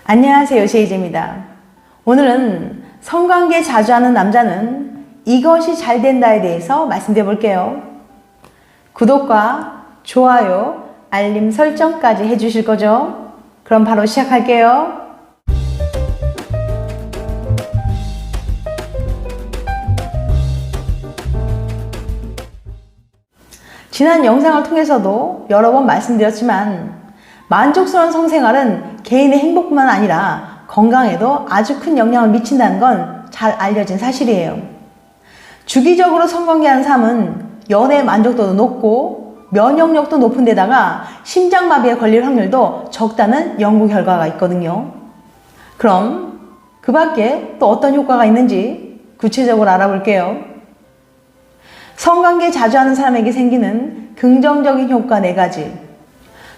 안녕하세요, 제이제입니다. 오늘은 성관계 자주 하는 남자는 이것이 잘 된다에 대해서 말씀드려 볼게요. 구독과 좋아요, 알림 설정까지 해주실 거죠? 그럼 바로 시작할게요. 지난 영상을 통해서도 여러 번 말씀드렸지만 만족스러운 성생활은 개인의 행복뿐만 아니라 건강에도 아주 큰 영향을 미친다는 건 잘 알려진 사실이에요. 주기적으로 성관계하는 삶은 연애 만족도도 높고 면역력도 높은 데다가 심장마비에 걸릴 확률도 적다는 연구 결과가 있거든요. 그럼 그 밖에 또 어떤 효과가 있는지 구체적으로 알아볼게요. 성관계 자주 하는 사람에게 생기는 긍정적인 효과 4가지.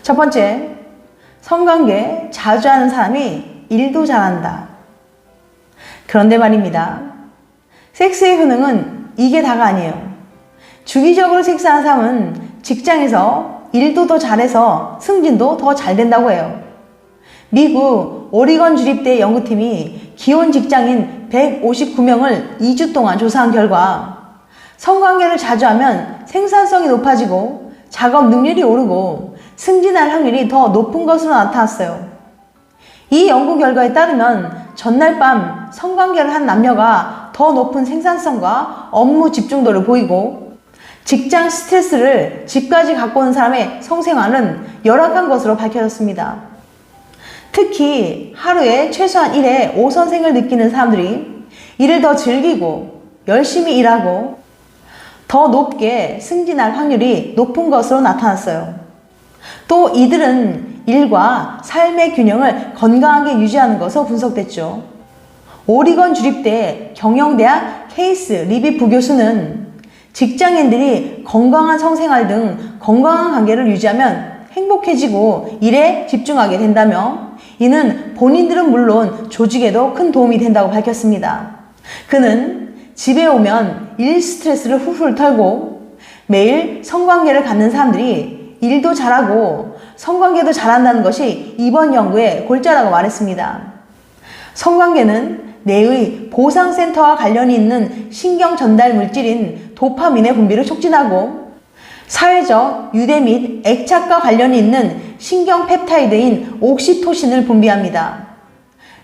첫 번째, 성관계 자주 하는 사람이 일도 잘한다. 그런데 말입니다. 섹스의 효능은 이게 다가 아니에요. 주기적으로 섹스하는 사람은 직장에서 일도 더 잘해서 승진도 더 잘 된다고 해요. 미국 오리건 주립대 연구팀이 기혼 직장인 159명을 2주 동안 조사한 결과 성관계를 자주 하면 생산성이 높아지고 작업 능률이 오르고 승진할 확률이 더 높은 것으로 나타났어요. 이 연구 결과에 따르면 전날 밤 성관계를 한 남녀가 더 높은 생산성과 업무 집중도를 보이고 직장 스트레스를 집까지 갖고 오는 사람의 성생활은 열악한 것으로 밝혀졌습니다. 특히 하루에 최소한 1회 5선생을 느끼는 사람들이 일을 더 즐기고 열심히 일하고 더 높게 승진할 확률이 높은 것으로 나타났어요. 또 이들은 일과 삶의 균형을 건강하게 유지하는 것으로 분석됐죠. 오리건 주립대 경영대학 케이스 리비 부교수는 직장인들이 건강한 성생활 등 건강한 관계를 유지하면 행복해지고 일에 집중하게 된다며 이는 본인들은 물론 조직에도 큰 도움이 된다고 밝혔습니다. 그는 집에 오면 일 스트레스를 훌훌 털고 매일 성관계를 갖는 사람들이 일도 잘하고 성관계도 잘한다는 것이 이번 연구의 골자라고 말했습니다. 성관계는 뇌의 보상센터와 관련이 있는 신경 전달 물질인 도파민의 분비를 촉진하고 사회적 유대 및 애착과 관련이 있는 신경 펩타이드인 옥시토신을 분비합니다.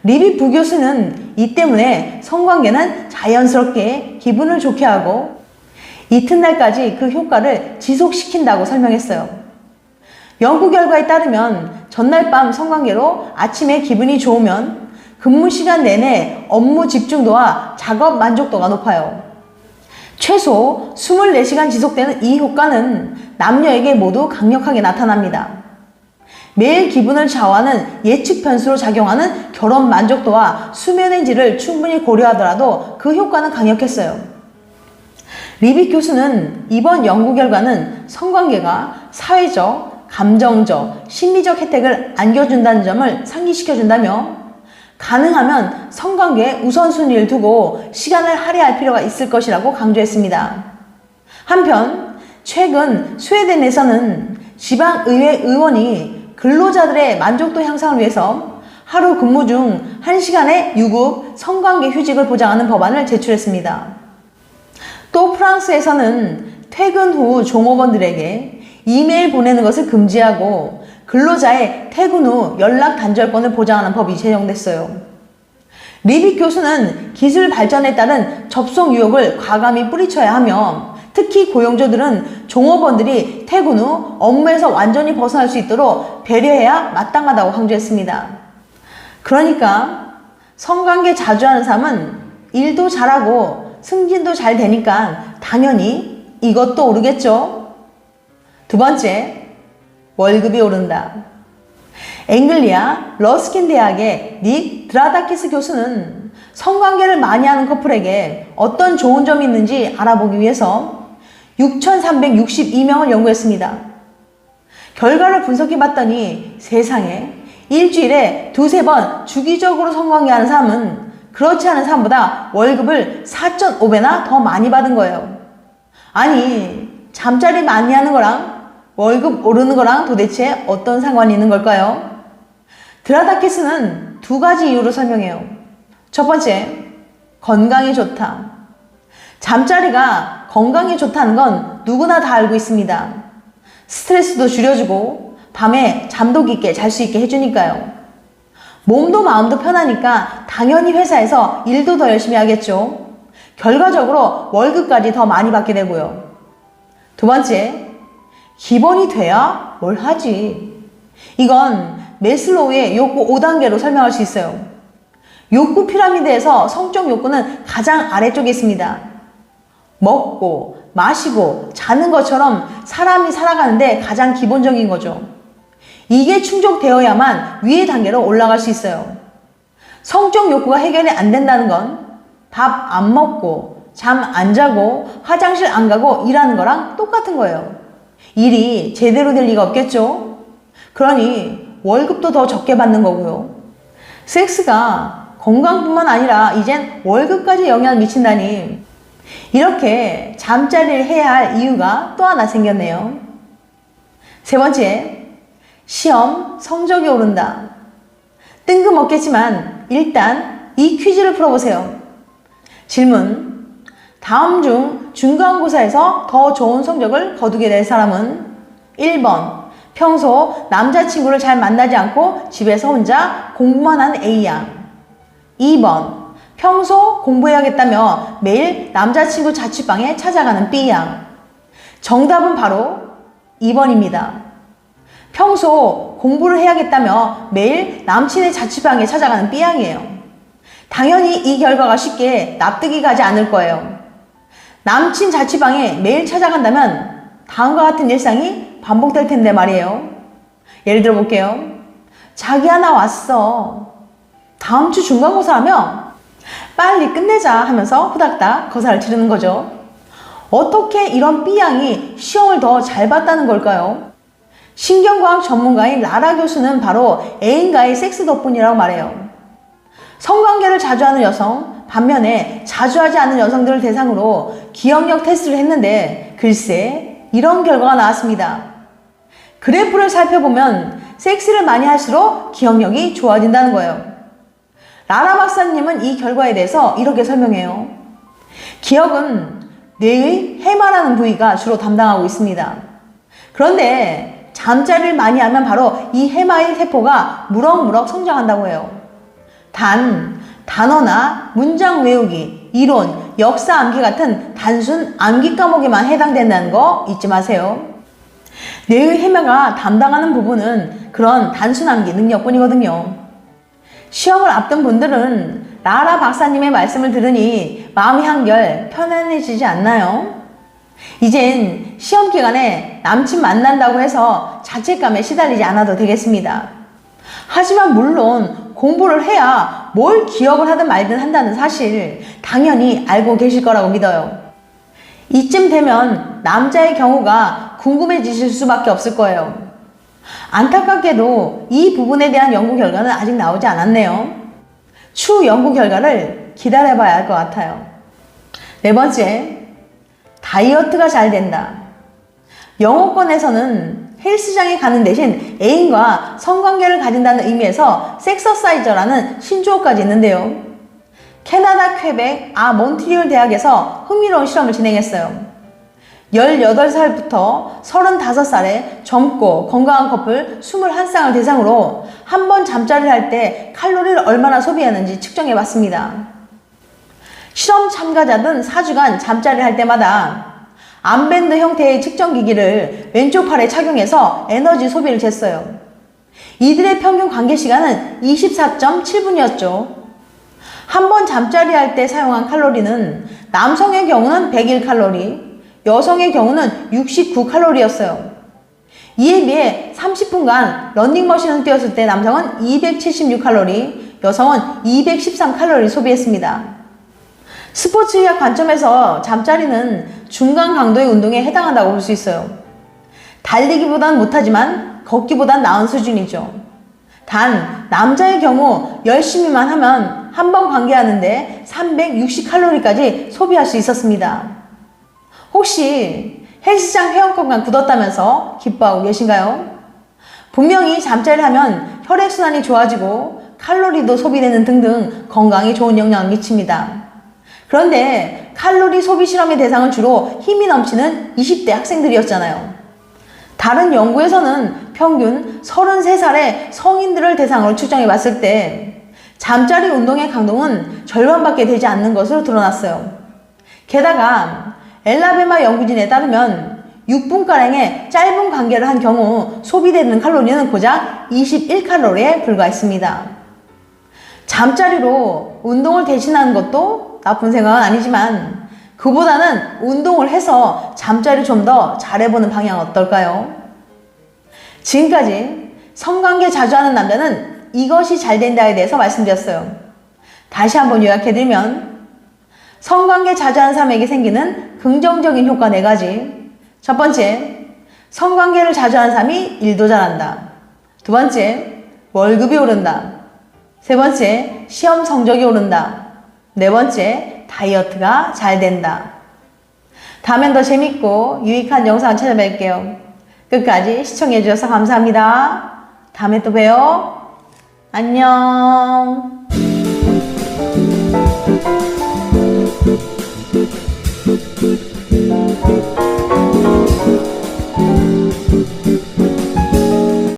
리비 부교수는 이 때문에 성관계는 자연스럽게 기분을 좋게 하고 이튿날까지 그 효과를 지속시킨다고 설명했어요. 연구 결과에 따르면 전날 밤 성관계로 아침에 기분이 좋으면 근무 시간 내내 업무 집중도와 작업 만족도가 높아요. 최소 24시간 지속되는 이 효과는 남녀에게 모두 강력하게 나타납니다. 매일 기분을 좌우하는 예측 변수로 작용하는 결혼 만족도와 수면의 질을 충분히 고려하더라도 그 효과는 강력했어요. 리비 교수는 이번 연구 결과는 성관계가 사회적, 감정적, 심리적 혜택을 안겨준다는 점을 상기시켜준다며 가능하면 성관계에 우선순위를 두고 시간을 할애할 필요가 있을 것이라고 강조했습니다. 한편 최근 스웨덴에서는 지방의회 의원이 근로자들의 만족도 향상을 위해서 하루 근무 중 1시간의 유급 성관계 휴직을 보장하는 법안을 제출했습니다. 또 프랑스에서는 퇴근 후 종업원들에게 이메일 보내는 것을 금지하고 근로자의 퇴근 후 연락 단절권을 보장하는 법이 제정됐어요. 리비 교수는 기술 발전에 따른 접속 유혹을 과감히 뿌리쳐야 하며 특히 고용주들은 종업원들이 퇴근 후 업무에서 완전히 벗어날 수 있도록 배려해야 마땅하다고 강조했습니다. 그러니까 성관계 자주 하는 사람은 일도 잘하고 승진도 잘 되니까 당연히 이것도 오르겠죠. 두 번째, 월급이 오른다. 앵글리아 러스킨 대학의 닉 드라다키스 교수는 성관계를 많이 하는 커플에게 어떤 좋은 점이 있는지 알아보기 위해서 6,362명을 연구했습니다. 결과를 분석해 봤더니 세상에 일주일에 2-3번 주기적으로 성관계하는 사람은 그렇지 않은 사람보다 월급을 4.5배나 더 많이 받은 거예요. 아니, 잠자리 많이 하는 거랑 월급 오르는 거랑 도대체 어떤 상관이 있는 걸까요? 드라다키스는 두 가지 이유로 설명해요. 첫 번째, 건강에 좋다. 잠자리가 건강에 좋다는 건 누구나 다 알고 있습니다. 스트레스도 줄여주고 밤에 잠도 깊게 잘 수 있게 해주니까요. 몸도 마음도 편하니까 당연히 회사에서 일도 더 열심히 하겠죠. 결과적으로 월급까지 더 많이 받게 되고요. 두 번째, 기본이 돼야 뭘 하지. 이건 매슬로우의 욕구 5단계로 설명할 수 있어요. 욕구 피라미드에서 성적 욕구는 가장 아래쪽에 있습니다. 먹고 마시고 자는 것처럼 사람이 살아가는데 가장 기본적인 거죠. 이게 충족되어야만 위의 단계로 올라갈 수 있어요. 성적 욕구가 해결이 안 된다는 건 밥 안 먹고 잠 안 자고 화장실 안 가고 일하는 거랑 똑같은 거예요. 일이 제대로 될 리가 없겠죠? 그러니 월급도 더 적게 받는 거고요. 섹스가 건강뿐만 아니라 이젠 월급까지 영향을 미친다니, 이렇게 잠자리를 해야 할 이유가 또 하나 생겼네요. 세 번째, 시험 성적이 오른다. 뜬금없겠지만 일단 이 퀴즈를 풀어보세요. 질문: 다음 중 중간고사에서 더 좋은 성적을 거두게 될 사람은 1번, 평소 남자친구를 잘 만나지 않고 집에서 혼자 공부만 한 A양. 2번, 평소 공부해야겠다며 매일 남자친구 자취방에 찾아가는 B양. 정답은 바로 2번입니다. 평소 공부를 해야겠다며 매일 남친의 자취방에 찾아가는 B양이에요. 당연히 이 결과가 쉽게 납득이 가지 않을 거예요. 남친 자취방에 매일 찾아간다면 다음과 같은 일상이 반복될 텐데 말이에요. 예를 들어 볼게요. 자기야, 나 왔어. 다음 주 중간고사라며 빨리 끝내자 하면서 후닥닥 거사를 치르는 거죠. 어떻게 이런 B양이 시험을 더 잘 봤다는 걸까요? 신경과학 전문가인 라라 교수는 바로 애인과의 섹스 덕분이라고 말해요. 성관계를 자주 하는 여성, 반면에 자주 하지 않는 여성들을 대상으로 기억력 테스트를 했는데 글쎄 이런 결과가 나왔습니다. 그래프를 살펴보면 섹스를 많이 할수록 기억력이 좋아진다는 거예요. 라라 박사님은 이 결과에 대해서 이렇게 설명해요. 기억은 뇌의 해마라는 부위가 주로 담당하고 있습니다. 그런데 잠자리를 많이 하면 바로 이 해마의 세포가 무럭무럭 성장한다고 해요. 단, 단어나 문장 외우기, 이론, 역사 암기 같은 단순 암기 과목에만 해당된다는 거 잊지 마세요. 뇌의 해마가 담당하는 부분은 그런 단순 암기 능력뿐이거든요. 시험을 앞둔 분들은 라라 박사님의 말씀을 들으니 마음이 한결 편안해지지 않나요? 이젠 시험 기간에 남친 만난다고 해서 자책감에 시달리지 않아도 되겠습니다. 하지만 물론 공부를 해야 뭘 기억을 하든 말든 한다는 사실 당연히 알고 계실 거라고 믿어요. 이쯤 되면 남자의 경우가 궁금해지실 수밖에 없을 거예요. 안타깝게도 이 부분에 대한 연구 결과는 아직 나오지 않았네요. 추후 연구 결과를 기다려봐야 할 것 같아요. 네 번째, 다이어트가 잘 된다. 영어권에서는 헬스장에 가는 대신 애인과 성관계를 가진다는 의미에서 섹서사이저라는 신조어까지 있는데요. 캐나다 퀘벡 몬트리올 대학에서 흥미로운 실험을 진행했어요. 18살부터 35살의 젊고 건강한 커플 21쌍을 대상으로 한 번 잠자리를 할 때 칼로리를 얼마나 소비하는지 측정해 봤습니다. 실험 참가자들은 4주간 잠자리를 할 때마다 암밴드 형태의 측정기기를 왼쪽 팔에 착용해서 에너지 소비를 쟀어요. 이들의 평균 관계 시간은 24.7분이었죠. 한 번 잠자리 할 때 사용한 칼로리는 남성의 경우는 101칼로리, 여성의 경우는 69칼로리였어요. 이에 비해 30분간 러닝머신을 뛰었을 때 남성은 276칼로리, 여성은 213칼로리 소비했습니다. 스포츠의학 관점에서 잠자리는 중간 강도의 운동에 해당한다고 볼 수 있어요. 달리기보단 못하지만 걷기보단 나은 수준이죠. 단 남자의 경우 열심히만 하면 한 번 관계하는데 360칼로리까지 소비할 수 있었습니다. 혹시 헬스장 회원권만 굳었다면서 기뻐하고 계신가요? 분명히 잠자리를 하면 혈액순환이 좋아지고 칼로리도 소비되는 등등 건강에 좋은 영향을 미칩니다. 그런데 칼로리 소비 실험의 대상은 주로 힘이 넘치는 20대 학생들이었잖아요. 다른 연구에서는 평균 33살의 성인들을 대상으로 측정해 봤을 때 잠자리 운동의 강도는 절반밖에 되지 않는 것으로 드러났어요. 게다가 엘라베마 연구진에 따르면 6분가량의 짧은 관계를 한 경우 소비되는 칼로리는 고작 21칼로리에 불과했습니다. 잠자리로 운동을 대신하는 것도 나쁜 생각은 아니지만 그보다는 운동을 해서 잠자리 좀 더 잘해보는 방향 어떨까요? 지금까지 성관계 자주 하는 남자는 이것이 잘 된다에 대해서 말씀드렸어요. 다시 한번 요약해드리면 성관계 자주 하는 사람에게 생기는 긍정적인 효과 4가지. 첫 번째, 성관계를 자주 하는 사람이 일도 잘한다. 두 번째, 월급이 오른다. 세 번째, 시험 성적이 오른다. 네 번째, 다이어트가 잘 된다. 다음엔 더 재밌고 유익한 영상 찾아뵐게요. 끝까지 시청해주셔서 감사합니다. 다음에 또 봬요. 안녕.